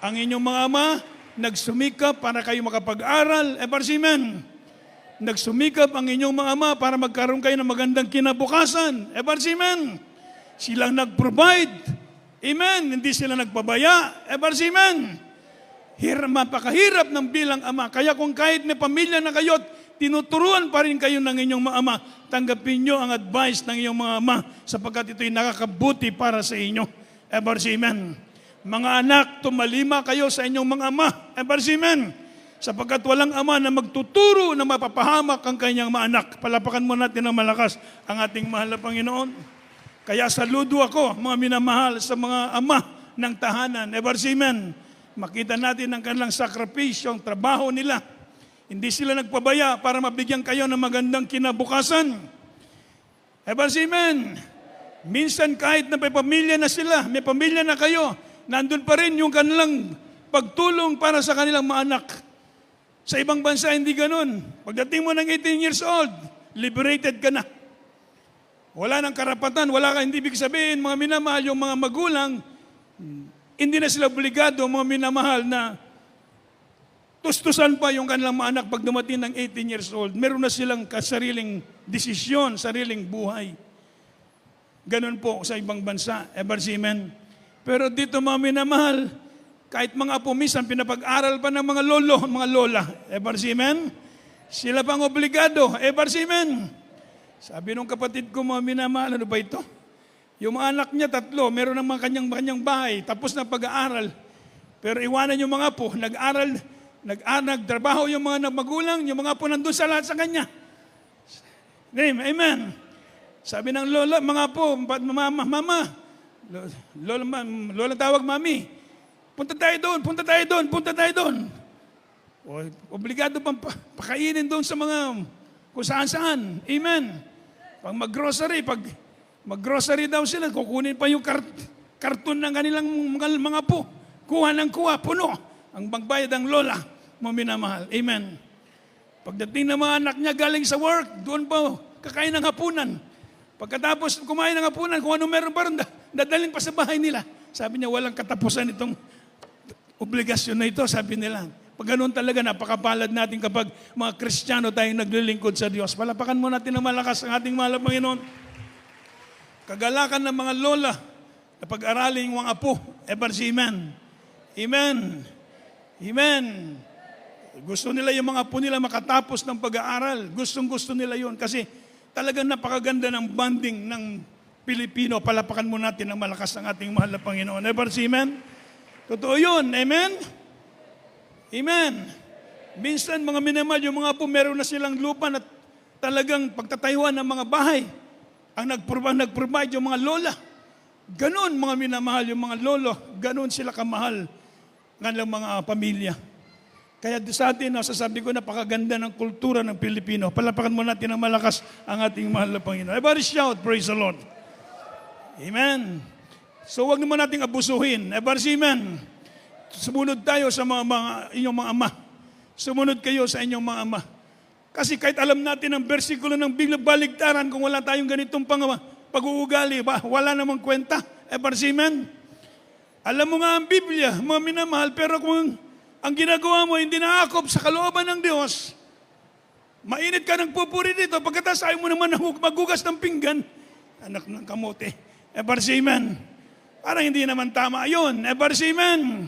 Ang inyong mga ama, nagsumikap para kayo makapag-aral. Ebarsimen. Nagsumikap ang inyong mga ama para magkaroon kayo ng magandang kinabukasan. Ebarsimen. Silang nag-provide. Amen. Hindi sila nagpabaya. Ebarsimen. Mapakahirap ng bilang ama. Kaya kung kahit may pamilya na kayo, tinuturuan pa rin kayo ng inyong mga ama, tanggapin nyo ang advice ng inyong mga ama sapagkat ito'y nakakabuti para sa inyo. Ebarsimen. Mga anak, tumalima kayo sa inyong mga ama. Ebarsimen. Sapagkat walang ama na magtuturo na mapapahamak ang kanyang mga anak. Palapakan mo natin ng malakas ang ating mahal na Panginoon. Kaya saludo ako, mga minamahal, sa mga ama ng tahanan. Ebarsimen. Makita natin ang kanilang sakripisyo, ang trabaho nila. Hindi sila nagpabaya para mabigyan kayo ng magandang kinabukasan. Ebarsimen. Minsan kahit na may pamilya na sila, may pamilya na kayo, nandun pa rin yung kanilang pagtulong para sa kanilang mga anak. Sa ibang bansa, hindi ganun. Pagdating mo ng 18 years old, liberated ka na. Wala nang karapatan, hindi ibig sabihin, mga minamahal, yung mga magulang, hindi na sila obligado, mga minamahal, na tustusan pa yung kanilang mga anak pag dumating ng 18 years old. Meron na silang sariling desisyon, sariling buhay. Ganun po sa ibang bansa. Ebarsimen. Pero dito, mga minamahal, kahit mga apo minsan, pinapag-aral pa ng mga lolo, mga lola. Ebarsimen. Sila pang obligado. Ebarsimen. Sabi nung kapatid ko, mga minamahal, ano ba ito? Yung mga anak niya, 3, meron ng mga kanyang bahay, tapos na pag-aaral. Pero iwanan yung mga apo, nagtrabaho yung mga magulang, yung mga apo nandun sa lahat sa kanya. Amen. Sabi ng lola, mga apo, mama, lola tawag mami, punta tayo doon. O, obligado pang pakainin doon sa mga kung saan-saan. Amen. Pag mag-grocery daw sila, kukunin pa yung karton ng kanilang mga po. Kuha ng kuha, puno. Ang magbayad ang lola, mga minamahal. Amen. Pagdating ng mga anak niya galing sa work, doon pa kakain ng hapunan. Pagkatapos kumain ng hapunan, kung ano meron pa rin, dadalhin pa sa bahay nila. Sabi niya, walang katapusan itong obligasyon na ito, sabi nila. Pag ganun talaga, napakapalad natin kapag mga Kristiyano tayong naglilingkod sa Diyos. Palapakan mo natin ng malakas ang ating mahal na Panginoon. Kagalakan ng mga lola na pag-araling mga apo. Ebarsimen. Amen. Amen. Gusto nila yung mga apo nila makatapos ng pag-aaral. Gustong-gusto nila yun kasi talagang napakaganda ng bonding ng Pilipino. Palapakan mo natin ng malakas ang ating mahal na Panginoon. Ebarsimen. Totoo yun. Amen. Amen. Minsan mga minamahal, yung mga apo meron na silang lupa na talagang pagtatayuan ng mga bahay. Ang nag-provide yung mga lola. Ganon mga minamahal yung mga lolo. Ganon sila kamahal ng mga pamilya. Kaya sa atin, sasabi ko, napakaganda ng kultura ng Pilipino. Palapakan mo natin ng malakas ang ating mahal na Panginoon. Everybody shout, praise the Lord. Amen. So huwag naman nating abusuhin. Ebarsimen. Sumunod tayo sa inyong mga ama. Sumunod kayo sa inyong mga ama. Kasi kahit alam natin ang bersikulo ng biglang baligtaran, kung wala tayong ganitong pag-uugali, wala namang kwenta. Ebarsimen. Alam mo nga ang Biblia, mga minamahal, pero kung ang ginagawa mo hindi naakop sa kalooban ng Diyos, mainit ka ng pupuri dito, pagkatapos ayaw mo naman magugas ng pinggan, anak ng kamote. Ebarsimen. Parang hindi naman tama yun. Ebarsimen.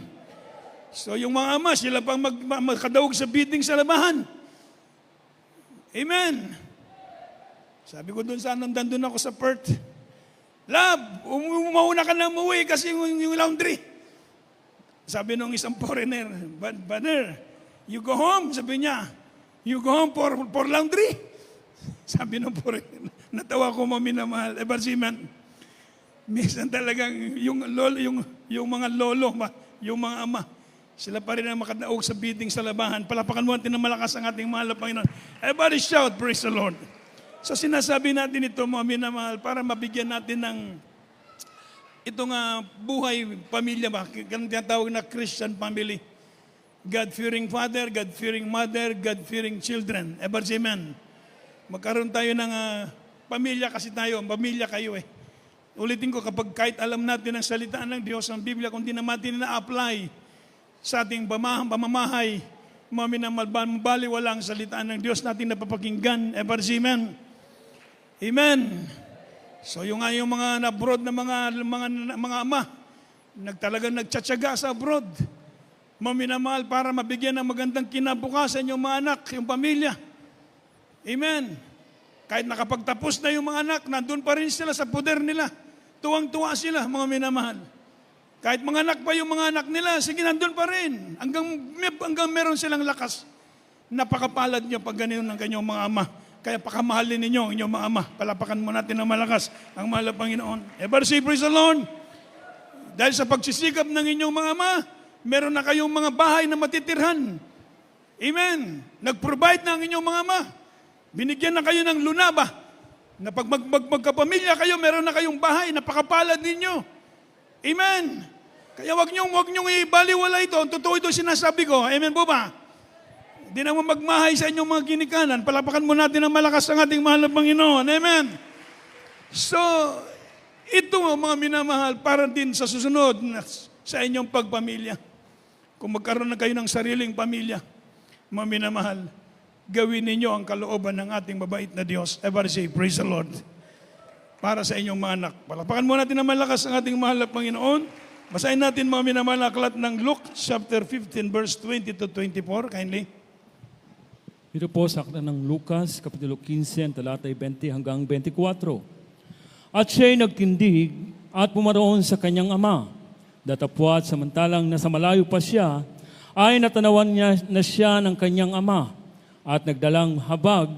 So yung mga ama, sila pang magkadaog sa bidding sa labahan. Amen. Sabi ko doon nandun ako sa Perth. Love, umauna ka na umuwi kasi yung laundry. Sabi nung isang foreigner, Banner, you go home, sabi niya. You go home for laundry? Sabi nung foreigner, natawa ko maminamahal. Ebarsimen. Minsan talagang yung mga lolo, yung mga ama, sila pa rin ang makadaog sa bidding sa labahan. Palapakan mo natin ng malakas ang ating mahal na Panginoon. Everybody shout, praise the Lord. So sinasabi natin ito, mga minamahal, para mabigyan natin ng itong buhay, pamilya ba? Ganun tinatawag na Christian family. God-fearing father, God-fearing mother, God-fearing children. Ebarsimen. Magkaroon tayo ng pamilya kasi tayo, pamilya kayo eh. Ulitin ko, kapag kahit alam natin ang salita ng Diyos, ang Biblia, kung di naman natin na-apply, sa ating pamamahay, mga minamahal, baliwala ang salita ng Diyos natin napapakinggan. Ever amen. Amen. So yung mga abroad na mga ama, talagang nagtsatsaga sa abroad, mga minamahal, para mabigyan ng magandang kinabukasan yung mga anak, yung pamilya. Amen. Kahit nakapagtapos na yung mga anak, nandun pa rin sila sa poder nila. Tuwang-tuwa sila, mga minamahal. Kahit mga anak pa yung mga anak nila, sige, nandun pa rin. Hanggang meron silang lakas. Napakapalad niyo pag ganyan ng kanyang mga ama. Kaya pakamahalin ninyo inyong mga ama. Palapakan mo natin ng malakas ang mahal na Panginoon. Ever say, praise the Lord. Dahil sa pagsisikap ng inyong mga ama, meron na kayong mga bahay na matitirhan. Amen. Nag-provide na ang inyong mga ama. Binigyan na kayo ng lunaba. Na pag magkapamilya kayo, meron na kayong bahay. Napakapalad ninyo. Amen. Kaya wag niyong ibaliwala ito. Totoo ito sinasabi ko. Amen po ba? Hindi naman magmahay sa inyong mga ginikanan. Palapakan mo natin ng malakas ang ating mahal na Panginoon. Amen. So, ito mga minamahal, para din sa susunod sa inyong pagpamilya. Kung magkaroon na kayo ng sariling pamilya, mga minamahal, gawin ninyo ang kalooban ng ating mabait na Diyos. Ever say, praise the Lord. Para sa inyong mga anak. Palapakan mo natin ng malakas ang ating mahal na Panginoon. Basahin natin mga minamahal na aklat ng Luke chapter 15 verse 20 to 24. Kindly. Ito po sa aklat ng Lucas, Kapitulo 15, talatay 20 hanggang 24. At siya'y nagtindig at pumaroon sa kanyang ama. Datapwat samantalang nasa malayo pa siya, ay natanawan niya na siya ng kanyang ama at nagdalang habag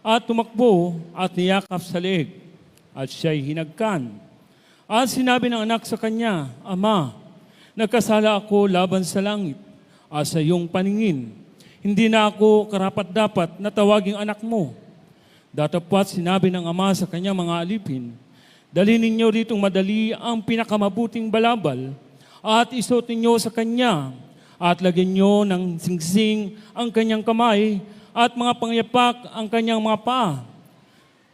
at tumakbo at niyakap sa leeg. At siya'y hinagkan. At sinabi ng anak sa kanya, Ama, nagkasala ako laban sa langit at sa iyong paningin. Hindi na ako karapat-dapat na tawaging anak mo. Datapwat sinabi ng ama sa kanyang mga alipin, dalhin ninyo ditong madali ang pinakamabuting balabal at isuot ninyo sa kanya at lagyan nyo ng singsing ang kanyang kamay at mga pangyapak ang kanyang mga paa.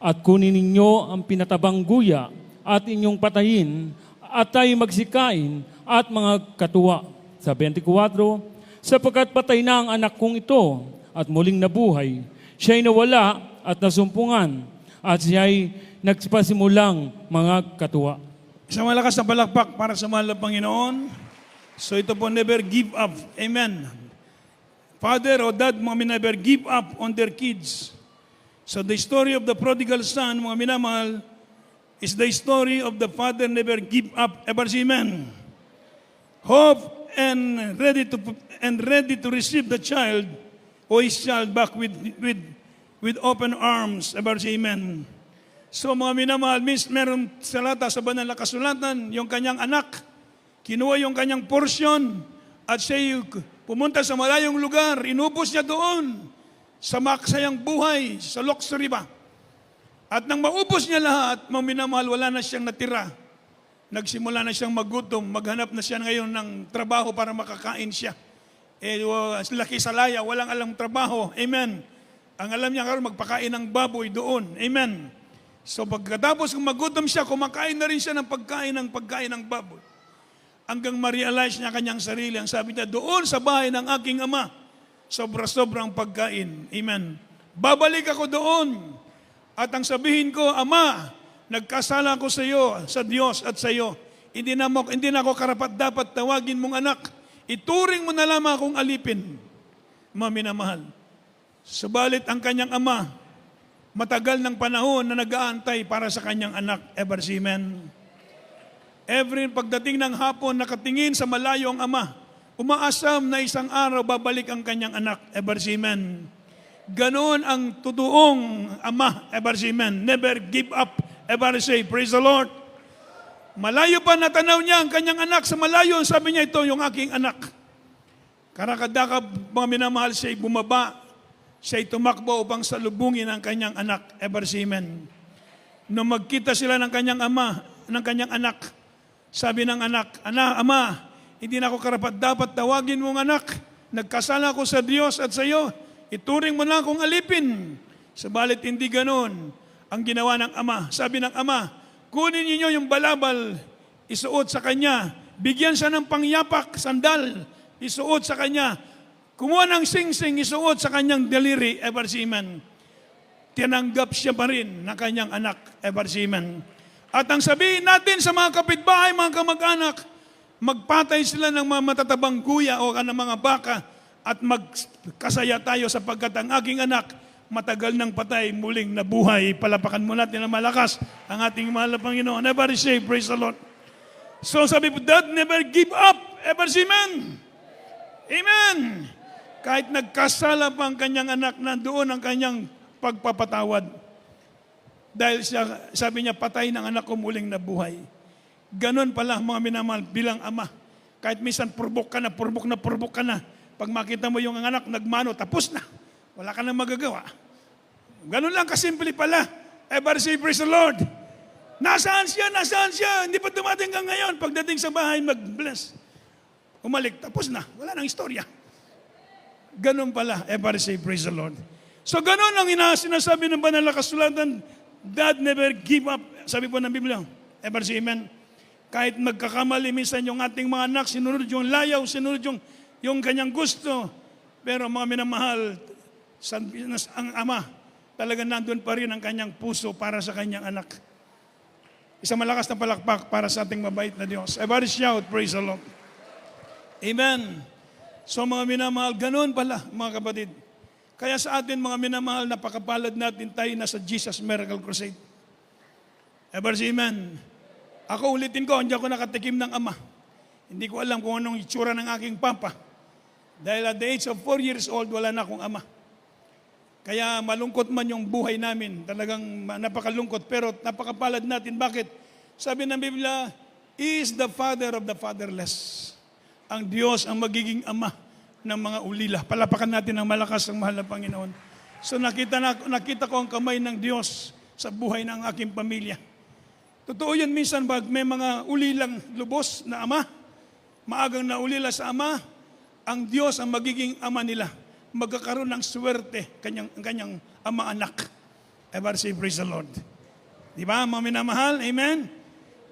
At kunin ninyo ang pinatabang guya at inyong patayin at tayo magsikain at mga katuwa. Sa 24, sapagkat patay na ang anak kong ito at muling nabuhay, siya'y nawala at nasumpungan at siya'y nagpasimulang mga katuwa. Isang malakas na palakpak para sa mahal na Panginoon. So ito po, never give up. Amen. Father or dad, mga never give up on their kids. So the story of the prodigal son, mga minamahal, is the story of the father never give up. Ever say amen. Hope and ready to receive the child or his child back with open arms. Ever say amen. So mga minamahal, meron salata sa banal na kasulatan, yung kanyang anak, kinuha yung kanyang porsyon at siya pumunta sa malayong lugar, inubos niya doon sa maksayang buhay, sa luxury ba. At nang maubos niya lahat, mga minamahal, wala na siyang natira. Nagsimula na siyang magutom, maghanap na siya ngayon ng trabaho para makakain siya. Laki sa laya, walang alam trabaho. Amen. Ang alam niya karon magpakain ng baboy doon. Amen. So pagkatapos kung magutom siya, kumakain na rin siya ng pagkain ng baboy. Hanggang ma-realize niya kanyang sarili. Ang sabi niya, doon sa bahay ng aking ama, sobra-sobrang pagkain. Amen. Babalik ako doon. At ang sabihin ko, Ama, nagkasala ko sa iyo, sa Diyos at sa iyo. Hindi na ako karapat-dapat tawagin mong anak. Ituring mo na lamang akong alipin. Mga minamahal. Subalit ang kanyang ama, matagal ng panahon na nag-aantay para sa kanyang anak. Ever say amen. Every pagdating ng hapon, nakatingin sa malayo ang ama. Umaasam na isang araw babalik ang kanyang anak. Ever say amen. Ganon ang totoong ama. Ever say amen. Never give up. Ever say, praise the Lord. Malayo pa natanaw niya ang kanyang anak sa malayo. Sabi niya, ito yung aking anak. Karakadakab, mga minamahal, siya'y bumaba. Siya'y tumakbo upang salubungin ang kanyang anak. Ever say amen. Nung magkita sila ng kanyang ama, ng kanyang anak, sabi ng anak, Ama, hindi na ako karapat-dapat tawagin mong anak. Nagkasala ko sa Diyos at sa iyo. Ituring mo na akong alipin. Sabalit hindi ganon ang ginawa ng ama. Sabi ng ama, kunin niyo yung balabal, isuot sa kanya, bigyan siya ng pangyapak, sandal, isuot sa kanya. Kumuha ng singsing, isuot sa kanyang daliri, ever seaman. Tinanggap siya pa rin ng kanyang anak, ever seaman. At ang sabihin natin sa mga kapitbahay, mga kamag-anak, magpatay sila ng mga matatabang kuya o ng mga baka at magkasaya tayo sapagkat ang aking anak matagal nang patay, muling nabuhay. Palapakan mo natin ng malakas ang ating mahal na Panginoon. Everybody say, praise the Lord. So sabi po, Dad, never give up. Ever amen. Amen. Kahit nagkasala pa ang kanyang anak, nandoon ang kanyang pagpapatawad. Dahil siya, sabi niya, patay ng anak ko, muling nabuhay. Ganon pala mga minamahal bilang ama. Kahit minsan purbok ka na. Pag makita mo yung anak, nagmano, tapos na. Wala ka nang magagawa. Ganon lang kasimple pala. Everybody say, praise the Lord. Nasaan siya? Hindi pa dumating hanggang ngayon. Pagdating sa bahay, mag-bless. Umalik, tapos na. Wala nang istorya. Ganon pala. Everybody say, praise the Lord. So ganon ang sinasabi ng banal na kasulatan, Dad, never give up. Sabi po ng Biblia. Everybody say, amen. Kahit magkakamali minsan yung ating mga anak, sinunod yung layaw, sinunod yung kanyang gusto. Pero mga minamahal, ang ama, talaga nandun pa rin ang kanyang puso para sa kanyang anak. Isang malakas na palakpak para sa ating mabait na Diyos. Everybody shout, praise the Lord. Amen. So mga minamahal, ganun pala mga kapatid. Kaya sa atin mga minamahal, napakapalad natin tayo na sa Jesus Miracle Crusade. Everybody say amen. Ako ulitin ko, hindi ako nakatikim ng ama. Hindi ko alam kung anong itsura ng aking papa. Dahil at the age of 4 years old, wala na akong ama. Kaya malungkot man yung buhay namin. Talagang napakalungkot. Pero napakapalad natin. Bakit? Sabi ng Biblia, He is the Father of the fatherless. Ang Diyos ang magiging ama ng mga ulila. Palapakan natin ng malakas ang mahal na Panginoon. So nakita ko ang kamay ng Diyos sa buhay ng aking pamilya. Totoo yan minsan pag may mga ulilang lubos na ama, maagang naulila sa ama, ang Diyos ang magiging ama nila. Magkakaroon ng swerte kanyang ama-anak. Ever say, praise the Lord. Di ba, mga minamahal? Amen?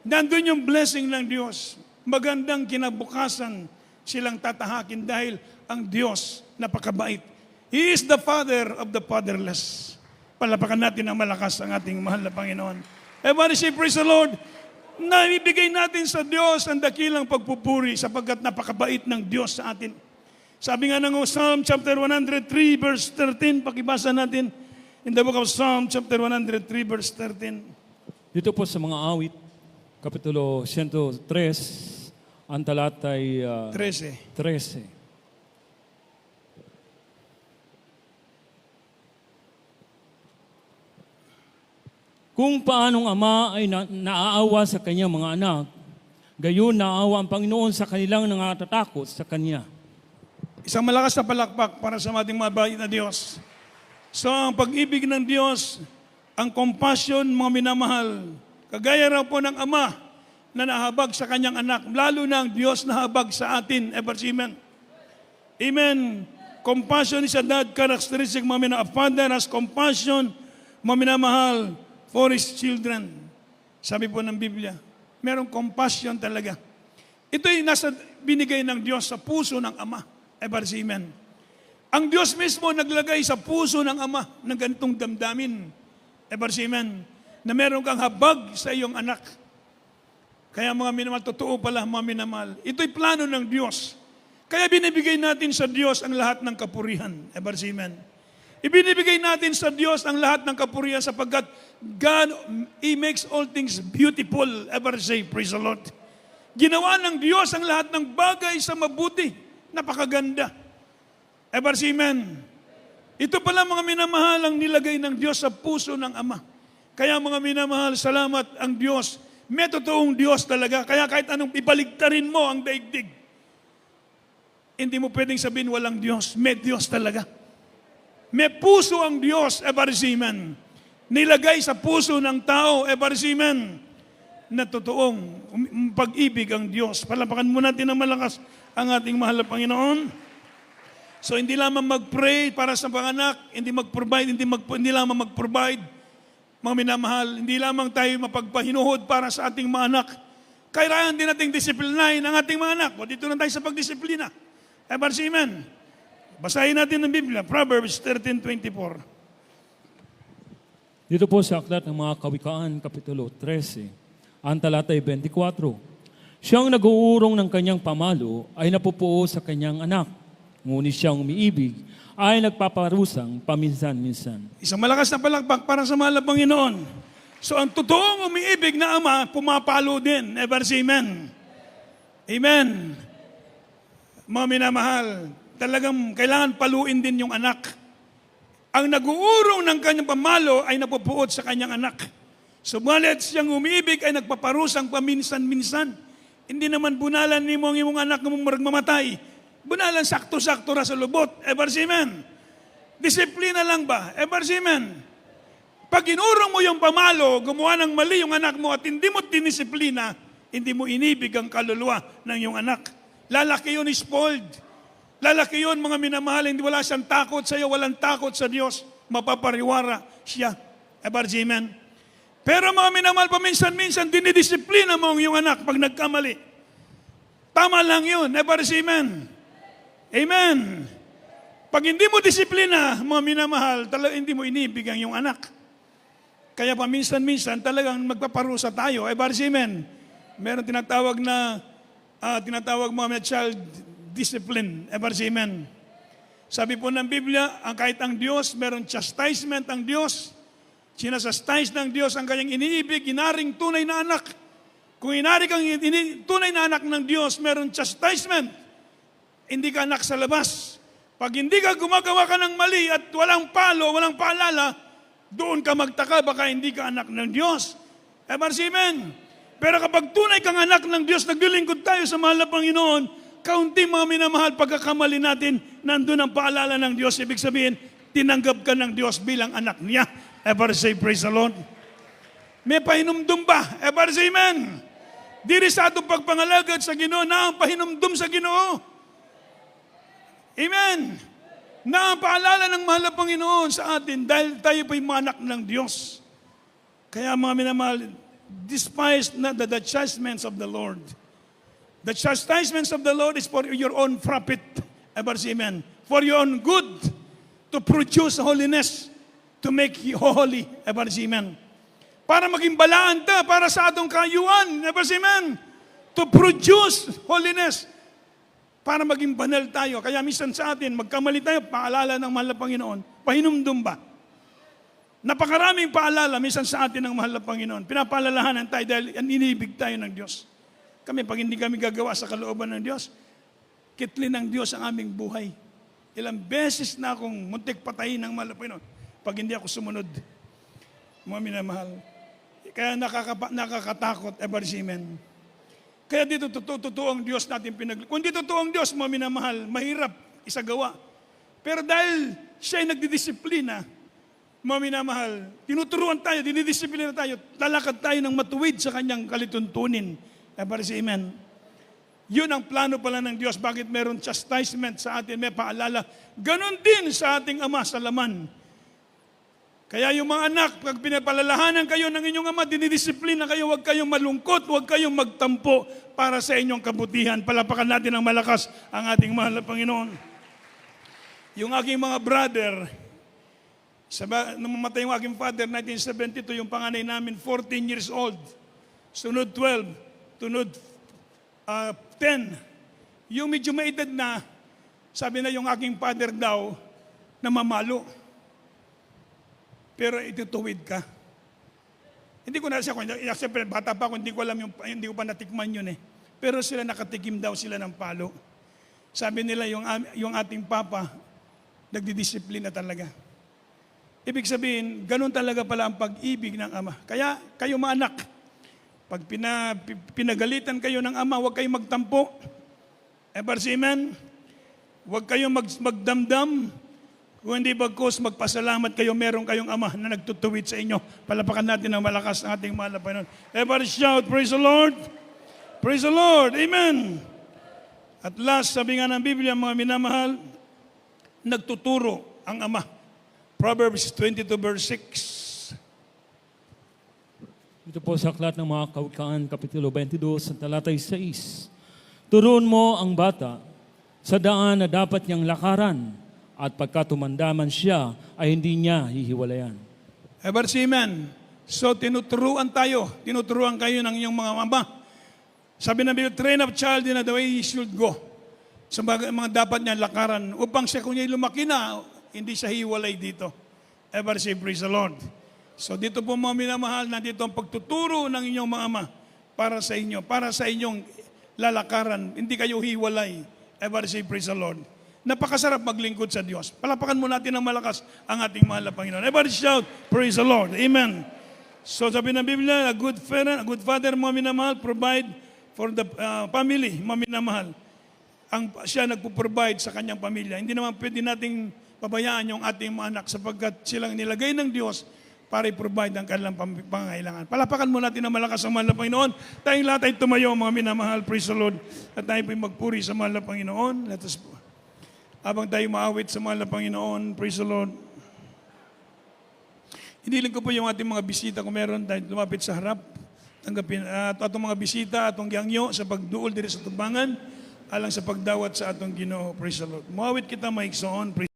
Nandun yung blessing ng Diyos. Magandang kinabukasan silang tatahakin dahil ang Diyos napakabait. He is the Father of the fatherless. Palapakan natin ng malakas ang ating mahal na Panginoon. Everybody say, praise the Lord. Naibigay natin sa Diyos ang dakilang pagpupuri sapagkat napakabait ng Diyos sa atin. Sabi nga ng Psalm chapter 103 verse 13, pakibasa natin in the book of Psalm chapter 103 verse 13. Dito po sa mga awit, Kapitulo 103, ang talatay 13. Kung paanong ama ay naaawa sa kanyang mga anak, gayon naawa ang Panginoon sa kanilang nangatatakot sa Kanya. Isang malakas na palakpak para sa ating mabait na Diyos. So ang pag-ibig ng Diyos, ang compassion, mga minamahal, kagaya raw po ng ama na nahabag sa kanyang anak, lalo na ang Diyos nahabag sa atin. Amen. Amen. Compassion is a dad characteristic, mga minamahal. A father has compassion, mga minamahal, for his children. Sabi po ng Biblia, merong compassion talaga. Ito'y nasa binigay ng Diyos sa puso ng ama. Amen. Ang Diyos mismo naglagay sa puso ng ama ng ganitong damdamin. Amen. Na meron kang habag sa iyong anak. Kaya mga minamahal, totoo pala mga minamahal. Ito'y plano ng Diyos. Kaya binibigay natin sa Diyos ang lahat ng kapurihan. Amen. Ibinibigay natin sa Diyos ang lahat ng kapurihan sapagkat God, He makes all things beautiful. Ever say, praise the Lord. Ginawa ng Diyos ang lahat ng bagay sa mabuti. Napakaganda. Ever say, amen. Ito pala mga minamahal ang nilagay ng Diyos sa puso ng Ama. Kaya mga minamahal, salamat ang Diyos. May totoong Diyos talaga. Kaya kahit anong ibaligtarin mo ang daigdig, hindi mo pwedeng sabihin walang Diyos. May Diyos talaga. May puso ang Diyos, ever say, amen. Nilagay sa puso ng tao, ever say, amen, na totoong pag-ibig ang Diyos. Palapakan mo natin ng malakas ang ating mahal na Panginoon. So hindi lamang mag-pray para sa panganak, hindi lamang mag-provide, mga minamahal, hindi lamang tayo mapagpahinuhod para sa ating mga anak. Kailangan din nating disiplinahin ang ating mga anak. O dito na tayo sa pagdisiplina. Ever say amen? Basahin natin ang Biblia, Proverbs 13:24. Dito po sa Aklat ng mga Kawikaan, Kapitulo 13, ang talatay 24. Siyang nag-uurong ng kanyang pamalo ay napupuo sa kanyang anak, ngunit siyang umiibig ay nagpaparusang paminsan-minsan. Isang malakas na palakpak para sa mahal na Panginoon. So ang totoong umiibig na ama, pumapalo din. Ever say amen? Amen. Mga minamahal, talagang kailangan paluin din yung anak. Ang nag-uurong ng kanyang pamalo ay napupuot sa kanyang anak. Subalit siyang umiibig ay nagpaparusang paminsan-minsan. Hindi naman bunalan ni mo ang imong anak na mamatay. Bunalan sakto-sakto ra sa lubot. Ever say amen? Disiplina lang ba? Ever say amen? Pag inurong mo yung pamalo, gumawa ng mali yung anak mo at hindi mo dinisiplina, hindi mo inibig ang kaluluwa ng iyong anak. Lalaki yun spoiled. Lalaki yun, mga minamahal, hindi wala siyang takot sa iyo, walang takot sa Diyos. Mapapariwara siya. Ever say amen? Pero mga minamahal, paminsan-minsan, dinidisiplina mo ang iyong anak pag nagkamali. Tama lang yun. Ever say amen? Amen. Pag hindi mo disiplina, mga minamahal, hindi mo inibig ang iyong anak. Kaya paminsan-minsan, talagang magpaparusa tayo. Ever say amen? Meron tinatawag mga child discipline. Ever say amen? Sabi po ng Biblia, kahit ang Diyos, meron chastisement ang Diyos. Sinasastise ng Diyos ang kanyang iniibig, inaring tunay na anak. Kung inari kang tunay na anak ng Diyos, meron chastisement. Hindi ka anak sa labas. Pag hindi ka gumagawa ka ng mali at walang palo, walang paalala, doon ka magtaka, baka hindi ka anak ng Diyos. Ever say amen? Pero kapag tunay kang anak ng Diyos, naglilingkod tayo sa mahal na Panginoon, kaunti mga minamahal, pagkakamali natin, nandun ang paalala ng Diyos. Ibig sabihin, tinanggap ka ng Diyos bilang anak niya. Ever say praise the Lord? May pahinumdum ba? Ever say amen? Diri sa atong pagpangalagad sa Ginoo na ang pahinumdum sa Ginoo. Amen. Na ang paalala ng mahal na Panginoon sa atin dahil tayo po'y mga anak ng Diyos. Kaya mga minamahal, despise not the chastisements of the Lord. The chastisements of the Lord is for your own profit. Ever say amen? For your own good, to produce holiness, to make you holy. Ever say amen? Para maging balaan ta, para sa atong kayuan. Ever say amen? To produce holiness. Para maging banal tayo. Kaya minsan sa atin, magkamali tayo, paalala ng mahal na Panginoon. Pahinumdum ba? Napakaraming paalala minsan sa atin ng mahal na Panginoon. Pinapaalalahanan tayo dahil inibig tayo ng Diyos. Kami, pag hindi kami gagawa sa kalooban ng Diyos, kitli ng Diyos ang aming buhay. Ilang beses na akong muntik patayin ng mahal na Panginoon pag hindi ako sumunod. Mga minamahal. Kaya nakakatakot, ever say amen. Kaya dito totoo ang Diyos natin kung di totoo ang Diyos, mga minamahal, mahirap isagawa. Pero dahil siya ay nagdidisiplina, mga minamahal, tinuturuan tayo, dinidisiplina tayo, lalakad tayo ng matuwid sa kanyang kalituntunin. Ever say amen. Yun ang plano pala ng Diyos. Bakit meron chastisement sa atin, may paalala. Ganon din sa ating Ama sa laman. Kaya yung mga anak, pag pinapalalahanan kayo ng inyong ama, dinidisiplina kayo, huwag kayong malungkot, huwag kayong magtampo para sa inyong kabutihan. Palapakan natin ng malakas ang ating mahal na Panginoon. Yung aking mga brother, nung mamatay yung aking father, 1972, yung panganay namin, 14 years old. Sunod 12, sunod 10. Yung medyo may edad na, sabi na yung aking father daw, namamalo. Pero itutuwid ka. Hindi ko na siya, siyempre bata pa ako, hindi ko pa natikman yun eh. Pero sila nakatikim daw sila ng palo. Sabi nila yung ating papa, nagdidisiplina talaga. Ibig sabihin, ganun talaga pala ang pag-ibig ng ama. Kaya kayo mga anak, pag pinagalitan kayo ng ama, huwag kayong magtampo. Ever say amen? Huwag kayong magdamdam. Kung hindi bagkus, magpasalamat kayo, meron kayong ama na nagtutuwid sa inyo. Palapakan natin ng malakas ang ating mahal na Panginoon. Everybody shout, praise the Lord. Praise the Lord. Amen. At last, sabi nga ng Biblia, mga minamahal, nagtuturo ang ama. Proverbs 22 verse 6. Ito po sa Aklat ng mga Kawikaan, Kapitulo 22, sa talatay 6. Turuan mo ang bata sa daan na dapat niyang lakaran, at pagkatumandaman siya ay hindi niya hihiwalayan. Ever see, amen. So, tinuturuan kayo ng inyong mga mama. Sabi ng Bible, train up child in the way he should go. Sa mga dapat niya lakaran, upang siya kung niya lumaki na, hindi siya hiwalay dito. Ever see, praise the Lord. So, dito po mga minamahal, nandito ang pagtuturo ng inyong mga ama para sa inyo, para sa inyong lalakaran. Hindi kayo hiwalay. Ever see, praise the Lord. Napakasarap maglingkod sa Diyos. Palapakan mo natin ng malakas ang ating mahal na Panginoon. Everybody shout, praise the Lord. Amen. So sabi ng Biblia, a good father, mga minamahal, provide for the family, mga minamahal. Siya nagpo-provide sa kanyang pamilya. Hindi naman pwede nating pabayaan yung ating mga anak sapagkat silang nilagay ng Diyos para i-provide ang kanilang pangangailangan. Palapakan mo natin ng malakas ang mahal na Panginoon. Tayong lahat ay tumayo, mga minamahal, praise the Lord. At tayo po'y magpuri sa mahal na Panginoon. Let us po. Habang tayo maawit sa mahal na Panginoon, praise the Lord. Hiniling ko po yung ating mga bisita kung meron tayo lumapit sa harap. Tanggapin at atong mga bisita, atong giyangyo sa pagduol diri sa tubangan, alang sa pagdawat sa atong Ginoo. Praise the Lord. Muawit kita maigsoon. Praise